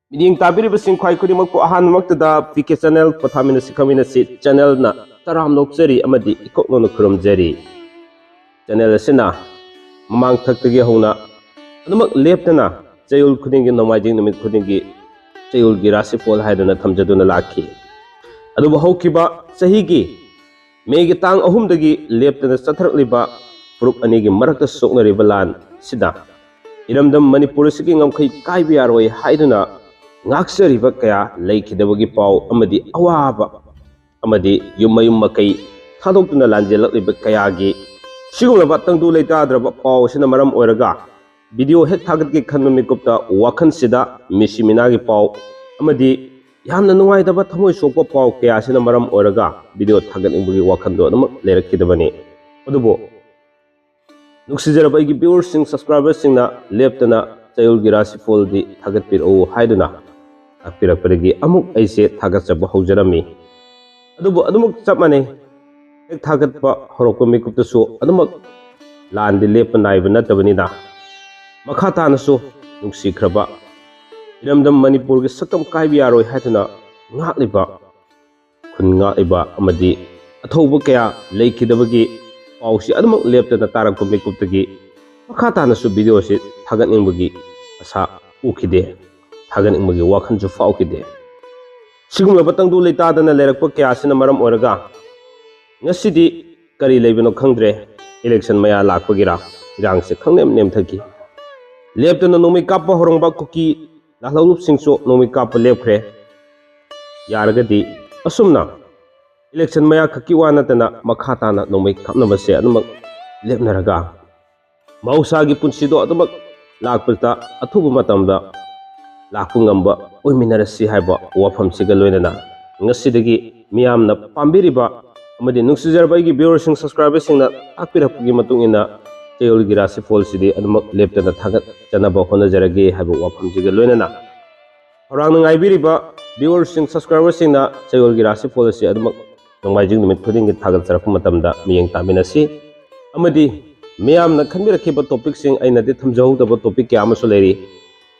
Miding tabiribasing khwai khudimak po ahanmaktada PK channel pathamina sikhamina si channel na taram nokjari amadi ikokno khurumjari channel asina mamang thaktagi hona adumak leptana chayul khudingi nomajing numit khudingi chayul gi rasi pol haiduna thamjaduna lakhi aduba haukiba sahigi megi tang ahumdagi leptana satharakliba puruk anigi marakta soknariba lan sida iramdam manipur sigi ngamkhai kaibi yaroi haiduna ngaksariba kaya leikidabagi pau amadi awaba amadi yumayum makai thadokuna lanjelakliba kayagi sigulaba tangdu leitadraba pau sina maram oiraga video hek thagatki khanma mikupta wakhan sida misiminagi pau amadi yamna nungaidaba thamoi sokpa pau kaya sina maram oiraga video thagatningbugi wakhando adum lerakidabani adubo nuksijaraba igi viewers sing subscribers singna leptana chayul gi rasi fol di thagatpir o haiduna akpirakparigi amuk aise thagatchaba haujarami adubu adumuk chapmane ek thagatpa horokpa mikuptasu adumak landi lepa naiba natabanida makha tanasu nungsikraba iramdam manipur gi sakam kaibi yaroi haituna ngakliba khun ngakliba amadi athauba kaya leikidabagi pausi adumak leptana tarakpa mikuptagi makha tanasu video si thagatningbagi asa ukide thagatningbagi wakhanju faukide sigumla batangdu leitadana lerakpa kaya sina maram oraga ngasidi kari leibano khangdre election maya lakpagira irangse khangnem nemthaki leptana nomi kappa horongba kuki lahlaulup singso nomi kappa lepkhre yaragadi asumna election maya khaki wanatana makhatana nomi kapnabase adumak lepnaraga mausagi punsido adumak lakpalta athubu matamda lakpu ngamba oiminarasi haiba wafam siga loinana ngasidagi miyamna pambiriba amadi nungsijarba igi viewers sing subscribers singna akpirapgi matungina chayul gi rasi fol sidi adumak leptana thagat chanaba honajarage haiba wafam siga loinana horang ngaibiriba viewers sing subscribers singna chayul gi rasi fol si adumak nongmaijing numit khudingi thagat sarappa matamda miyeng taminasi amadi miyamna khanbirakhiba topic sing ainadi thamjahudaba topic kya amasu leri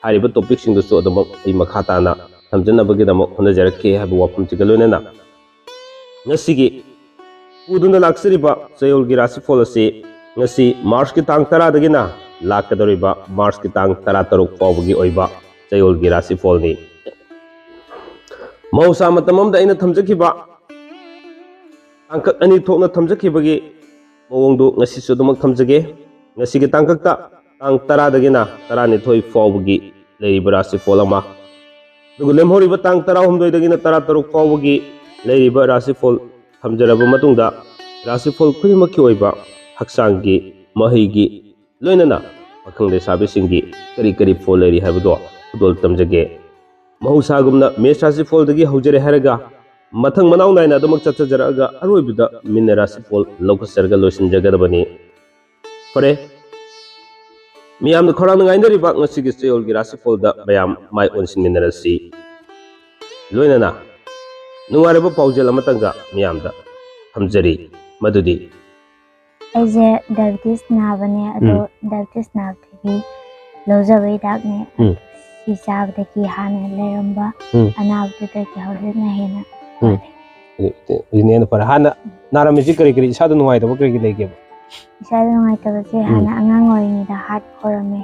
hariba topic sing dusu adamak ai makhatana thamjanabagi damak honajarake haiba wafam siga loinana ngasigi uduna laksariba chayul gi rasi fol asi ngasi March ki tang 10 dagina lakadoriba March ki tang 13 fawbagi oiba chayul gi rasi fol ni mausa matamamda aina thamjakiba angkak ani thokna thamjakibagi mawongdu ngasi sudumak thamjage ngasi ki tangkakta tang 10 dagina 12 fawbagi leiriba rasi fol ama dugu lemhoriba tang 13 dagina 13 fawbagi leiriba rasi fol thamjaraba matungda rasi fol khudimaki oiba haksangi mahigi loinana pakhang lesabisingi kari fol leri haibado udol tamjage mahusagumna mes rasi fol dagi haujare haraga mathang manau naina adumak chachajaraga aroibida min rasi fol lokasarga losinjagadabani pare miyamna khorang ngainariba ngasigi chayul gi rasi fol da bayam mai onsin minarasi loinana nungareba paujel amatanga miyamda thamjari madudi aise diabetes nabane ado diabetes nabdagi lojawai dakne si sabdagi hana leramba anabdagi hawrena hena ine para hana naramisi kari isada nuai da kari lege isada nuai ta se hana angang oini da heart khorame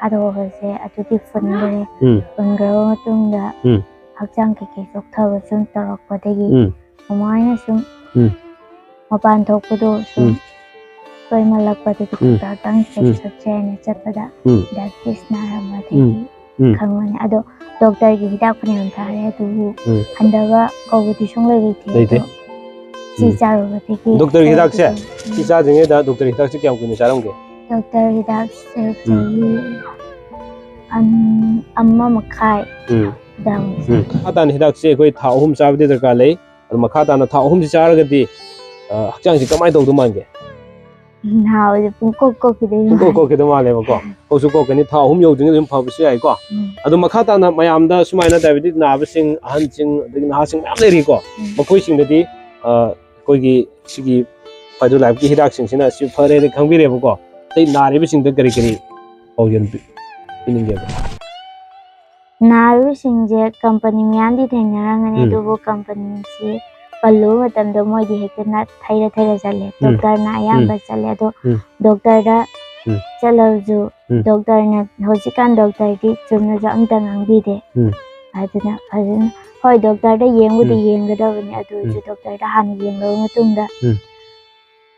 ado se atudi funre funro tungda hakjang ke sokthaba sum tarakpadagi amaina sum mapan thokpado sum toy malakpadagi tang chene chapada diabetes naramadi khangmane ado doctor gi hidak phane thare adu handaga kawdi songlai gi si charu batiki doctor gi hidak se si cha jinge da doctor hidak se kyam kuni charamge doctor hidak se amma makhai dang atan hidak se koi tha ahum chabde darka lei adu makha tana tha ahum si charagadi hakjang si kamai tawdu mange nào thì cũng có cái đấy có cái đó mà lấy mà có số có cái này thao hôm nhiều chúng em phao bisi ai có adu makha ta na mayam da sumaina diabetes na basing ahan sing na sing am leri ko makoi sing dadi koi gi sigi padu life ki hidak sing sina si phare de khangbi re ko tei na re bising da kari kari paujen pining ge ꯅꯥꯔꯤꯕꯁꯤꯡꯁꯦ company ꯃꯌꯥꯝꯗꯤ ꯊꯦꯡꯅꯔꯝꯒꯅꯤ ꯑꯗꯨꯕꯨ ꯀꯝꯄꯅꯤꯁꯤ ꯄꯜꯂꯨꯕ ꯃꯇꯝꯗ ꯃꯣꯏꯗꯤ ꯍꯦꯛꯇ ꯊꯩꯔ ꯆꯠꯂꯦ ꯗꯣꯛꯇꯔꯅ ꯑꯌꯥꯝꯕ ꯆꯠꯂꯦ ꯑꯗꯣ ꯗꯣꯛꯇꯔꯗ ꯆꯠꯂꯕꯁꯨ ꯗꯣꯛꯇꯔꯅ ꯍꯧꯖꯤꯛꯀꯥꯟ ꯗꯣꯛꯇꯔꯗꯤ ꯆꯨꯝꯅꯁꯨ ꯑꯝꯇ ꯉꯥꯡꯕꯤꯗꯦ ꯑꯗꯨꯅ ꯐꯖꯅ ꯍꯣꯏ ꯗꯣꯛꯇꯔꯗ ꯌꯦꯡꯕꯨꯗꯤ ꯌꯦꯡꯒꯗꯕꯅꯤ ꯑꯗꯨ ꯑꯣꯏꯔꯁꯨ ꯗꯣꯛꯇꯔꯗ ꯍꯥꯟꯅ ꯌꯦꯡꯂꯕ ꯃꯇꯨꯡꯗ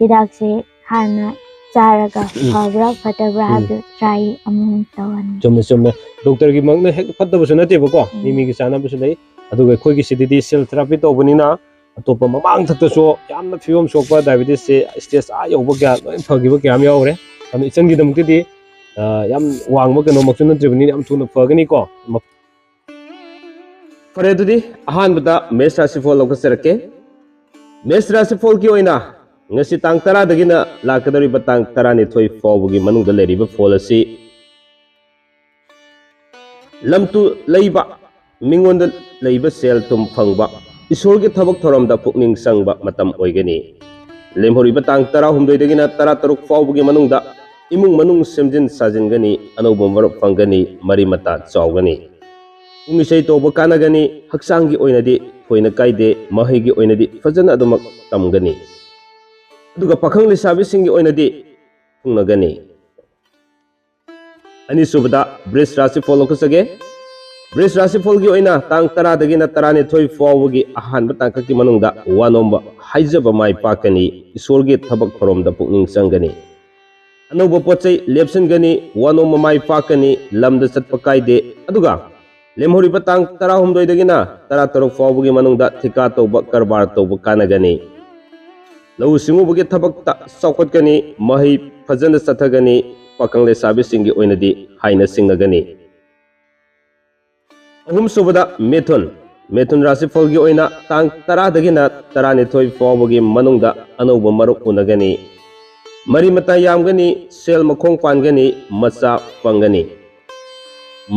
ꯍꯤꯗꯥꯛꯁꯦ ꯍꯥꯟꯅ ꯆꯥꯔꯒ ꯐꯕ꯭ꯔꯥ ꯐꯠꯇꯕ꯭ꯔꯥ ꯍꯥꯏꯕꯗꯨ ꯇ꯭ꯔꯥꯏ ꯑꯃꯨꯛ ꯇꯧꯍꯟꯅꯤ ꯆꯨꯝꯃꯦ ꯗꯣꯛꯇꯔꯒꯤ ꯃꯛꯅ ꯍꯦꯛ ꯐꯠꯇꯕꯁꯨ ꯅꯠꯇꯦꯕꯀꯣ ꯃꯤꯒꯤ ꯆꯥꯅꯕꯁꯨ ꯂꯩ ꯑꯗꯨꯒ ꯑꯩꯈꯣꯏꯒꯤ ꯁꯤꯗꯗꯤ ꯁꯦꯜ ꯊꯦꯔꯥꯄꯤ ꯇꯧꯕꯅꯤꯅ ꯑꯇꯣꯞꯄ ꯃꯃꯥꯡ ꯊꯛꯇꯁꯨ ꯌꯥꯝꯅ ꯐꯤꯕꯝ ꯁꯣꯛꯄ ꯗꯥꯏꯕꯦꯇꯤꯁꯁꯦ ꯁ꯭ꯇꯦꯖ ꯌꯧꯕ ꯀꯌꯥ ꯂꯣꯏ ꯐꯈꯤꯕ ꯀꯌꯥ ꯑꯃ ꯌꯥꯎꯔꯦ ꯑꯗꯨꯅ ꯏꯆꯟꯒꯤꯗꯃꯛꯇꯗꯤ ꯌꯥꯝ ꯋꯥꯡꯕ ꯀꯩꯅꯣꯃꯛꯁꯨ ꯅꯠꯇ꯭ꯔꯤꯕꯅꯤꯅ ꯌꯥꯝ ꯊꯨꯅ ꯐꯒꯅꯤꯀꯣ ꯐꯔꯦ ꯑꯗꯨꯗꯤ ꯑꯍꯥꯟꯕꯗ ꯃꯦꯁ ꯔꯥꯁꯤꯐꯣꯜ ꯂꯧꯈꯠꯆꯔꯛꯀꯦ ꯃꯦꯁ ꯔꯥꯁꯤꯐꯣꯜꯒꯤ ꯑꯣꯏꯅ ngasi tang 10 dagina lakadariba tang 12 fawbagi manungda leriba fol asi lamtu leiba mingonda leiba sel tum phangba isorgi thabak thoramda pukning sangba matam oigani lemhoriba tang 13 dagina 13 fawbagi manungda imung manung semjin sajingani anobo marop phangani mari mata chawgani ungisai toba kanagani haksangi oinadi thoina kaide mahigi oinadi fajana adumak tamgani aduga pakhang lisabi singi oinadi thungnagani ani subada bris rasi follow kusage bris rasi folgi oina tang 10 dagina 12 fawgi ahan batang kaki manungda wanomba haijaba mai pakani isorgi thabak thorom da pukning sangani anoba pochai lepsin gani wanomba mai pakani lamda chatpa kaide aduga lemhori batang 13 dagina 13 fawgi manungda thika toba karbar toba kanagani lau singu bagi thabak ta saukot gani mahi fajana sathagani pakang le sabi singi oinadi haina singagani ahum subada methun rasi folgi oina tang 10 dagina 12 fawgi manungda anoba maruk unagani mari mata yamgani sel makhong pangani macha pangani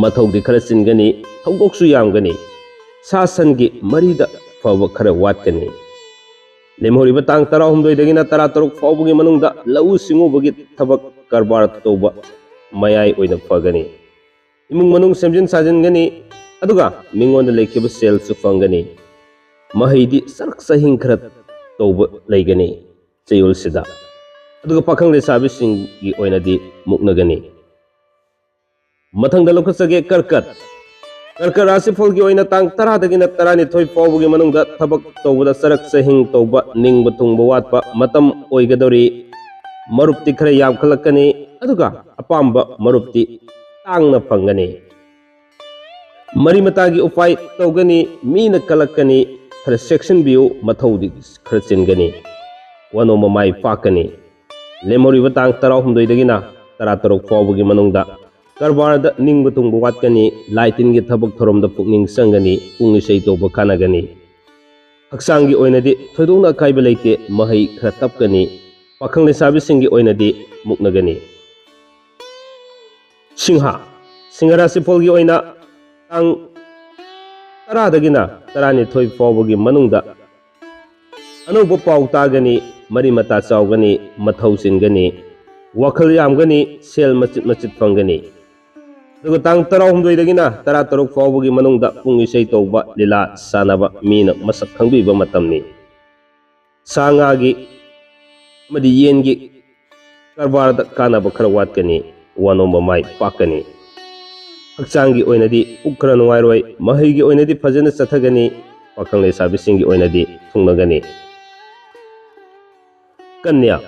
mathogdi khara singani thogoksu yamgani sasangi marida fawa khara watgani lemhori batang 13 dagina 13 fawbagi manungda lau singu bagi thabak karbar toba mayai oina fagani imung manung semjin sajingani aduga mingonda lekiba sel su fangani mahidi sarak sahing khrat toba leigani chayul sida aduga pakhang le sabi singi oinadi muknagani mathangda lokhasage karkat rasi folgi oina tang 10 dagina 12 fawbagi manungda thabak tawbada sarak sahing tawba ningba thungba watpa matam oigadori marupti khara yam khalakani aduga apamba marupti tangna phangani mari matagi upai tawgani mina kalakani khara section biu mathaudi khara chingani wanoma mai pakani lemori batang 13 dagina 13 fawbagi manungda karbarda ningba tungba watkani laitin gi thabak thorom da pukning sangani pungi sei toba kanagani haksangi oinadi thodongna kaiba leite mahai khara tapkani pakhang le sabi singi oinadi muknagani singa rasi folgi oina tang 10 dagina 12 fawbagi manungda anoba paw tagani mari mata chawgani mathau singani wakhal yamgani sel machit phangani duga tang 13 dagina 13 fawbagi manungda pungi sei toba lila sanaba mina masak khangbiba matamni sangagi madi yengi karbarda kanaba khara watkani wanomba mai pakani haksangi oinadi ukra nuwairoi mahigi oinadi fajana sathagani pakhang le sabi singi oinadi thungnagani kanya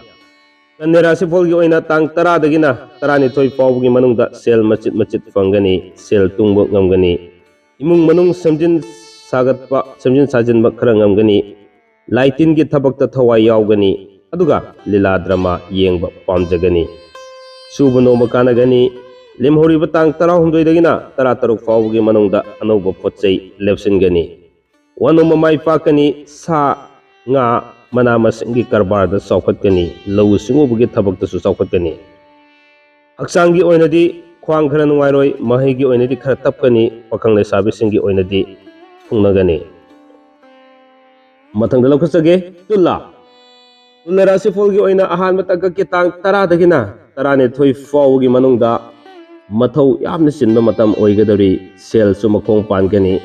rasi folgi oina tang 10 dagina 12 fawbagi manungda sel machit fangani sel tungba ngamgani imung manung semjin sajinba khara ngamgani laitin gi thabakta thawai yaugani aduga lila drama yengba pamjagani suba noma kanagani lemhori batang 13 dagina 13 fawbagi manungda anoba pochai lepsingani wanoma mai pakani sa nga mana masingi karbarda saukhatkani lau singubugi thabakta su saukhatkani haksangi oinadi khwang khara nuwairoi mahigi oinadi khara tapkani pakhang le sabi singi oinadi thungnagani mathangda lokhasage tulla rasi folgi oina ahan mataka ki tang 10 dagina 12 fawgi manungda mathau yamna sinba matam oigadari sel su makong pangani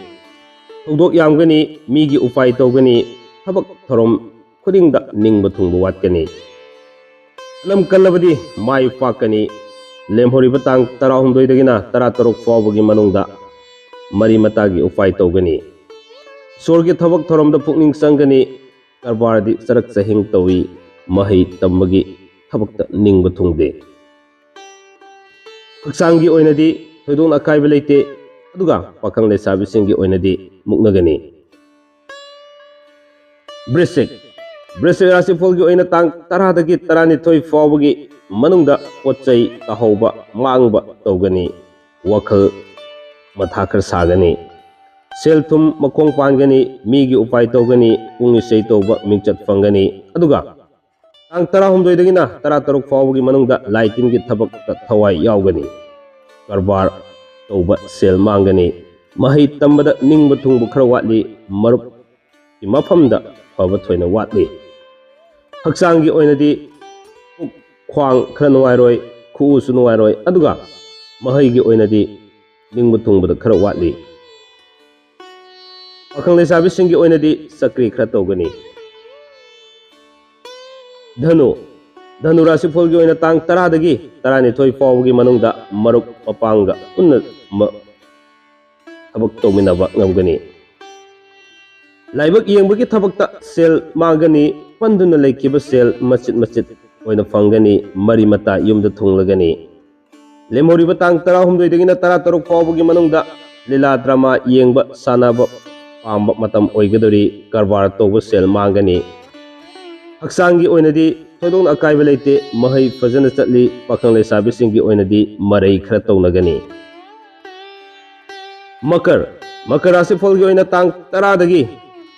thogdok yamgani migi upai tawgani thabak thorom khudingda ningba thungba watgani lam kallabadi mai pakani lemhori batang 16 dagina 13 fawbagi manungda mari matagi upai tawgani sorgi thabak thoromda pukning sangani karbardi sarak sahing tawi mahai tambagi thabakta ningba thungde haksangi oinadi thoidong akaiba leite aduga pakhang lesabi singi oinadi muknagani Brisik rasi folgi oina tang 10 dagi 12 fawbagi manungda pochai tahauba mangba tawgani wakhal mathakar sagani selthum makong pangani migi upai tawgani pungi sei tawba mingchat fangani aduga tang 16 dagina 13 fawbagi manungda laitin gi thabak thawai yaugani karbar tawba sel mangani mahai tambada ningba thungbu khara watli marup ki mafamda faba thoina watli haksangi oinadi khwang khara nuwairoi khu su nuwairoi aduga mahai gi oinadi ningba thungbada khara watli pakhang lesabi singi oinadi sakri khara tawgani dhanu rasi folgi oina tang 10 dagi 12 fawgi manungda marup mapanga unna thabak tawminaba ngamgani laibak yengbagi thabakta sel mangani panduna laikiba sel masjid oina fangani mari mata yumda thunglagani lemhori batang 16 dagina 13 fawgi manungda lila drama yengba sanaba pamba matam oigadori karbar tawba sel mangani haksangi oinadi thoidong akaiba leite mahai fajana chatli pakhang lesabi singi oinadi marai khara tawnagani makar rasi folgi oina tang 10 dagi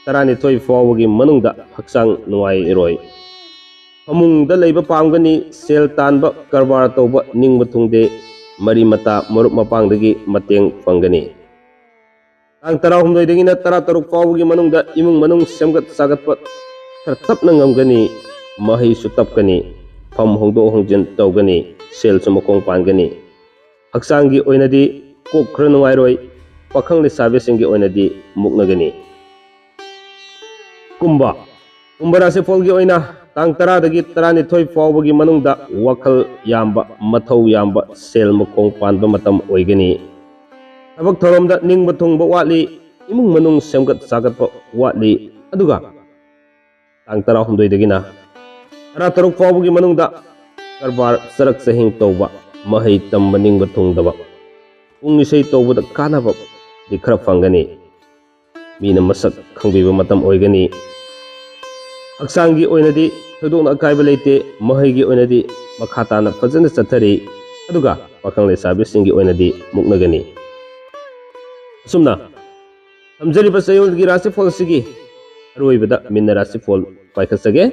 12 fawgi manungda haksang nuai eroi hamungda leiba pamgani sel tanba karbar tawba ningba thungde mari mata marup mapangdagi mateng fangani tang 16 dagina 13 fawgi manungda imung manung semgat sagatpa khara tapna ngamgani mahai su tapkani pham hongdo hongjin tawgani sel su makong pangani haksangi oinadi kok khara nuwairoi pakhang lesabi singi oinadi muknagani kumba rasi folgi oina tang 10 dagi 12 fawbagi manungda wakhal yamba mathau yamba sel makong panba matam oigani thabak thoromda ningba thungba watli imung manung semgat sagatpa watli aduga tang 16 dagina 13 fawbagi manungda karbar sarak sahing tawba mahai tamba ningba thungdaba pungi sei tawbada kanaba di khara fangani mina masak khangbiba matam oigani haksangi oinadi thoidong akaiba leite mahai gi oinadi makhatana fajana chathari aduga pakhang lesabi singi oinadi muknagani sumna hamjariba sayol gi rasi fol sigi aroibada minna rasi fol paikasage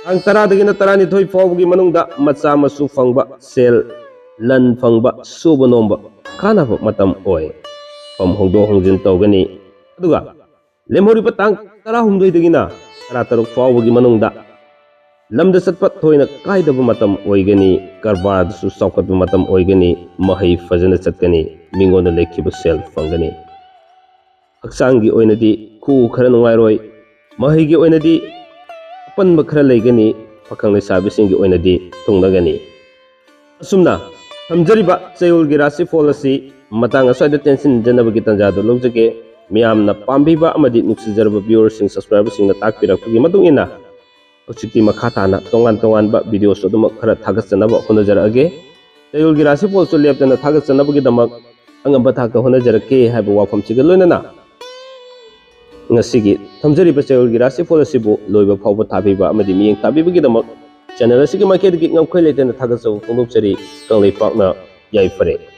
ang 10 dagina 12 fawgi manungda macha masu fangba sel lan fangba suba nomba kanaba matam oi pam hongdo hongjin tawgani aduga lemhori patang 16 dagina 13 fawgi manungda lamda satpat thoina kaidaba matam oigani karbar su saukatba matam oigani mahai fajana chatkani mingona lekhiba sel fangani haksangi oinadi khu khara nungairoi mahai gi oinadi panba khara leigani pakhang lesabi singi oinadi thungnagani asumna hamjariba chayul gi rasi fol asi matang aswaida tension janabagi tanjadu logjage miyamna pambiba amadi nuksijarba viewers sing subscribers sing takpirakpagi matungina hojikti makhatana tongan ba video so dum khara thagatsanaba honajarage chayul gi rasi fol so leptana thagatsanabagi damak angamba thakta honajarake haiba wafam siga loinana ngasigi thamjariba chayul gi rasi fol asibu loiba phawba thabiba amadi miyeng tabibagi damak channel asigi market gi ngamkhoi leitana thagatsaw phongdokchari kanglei pakna yai fare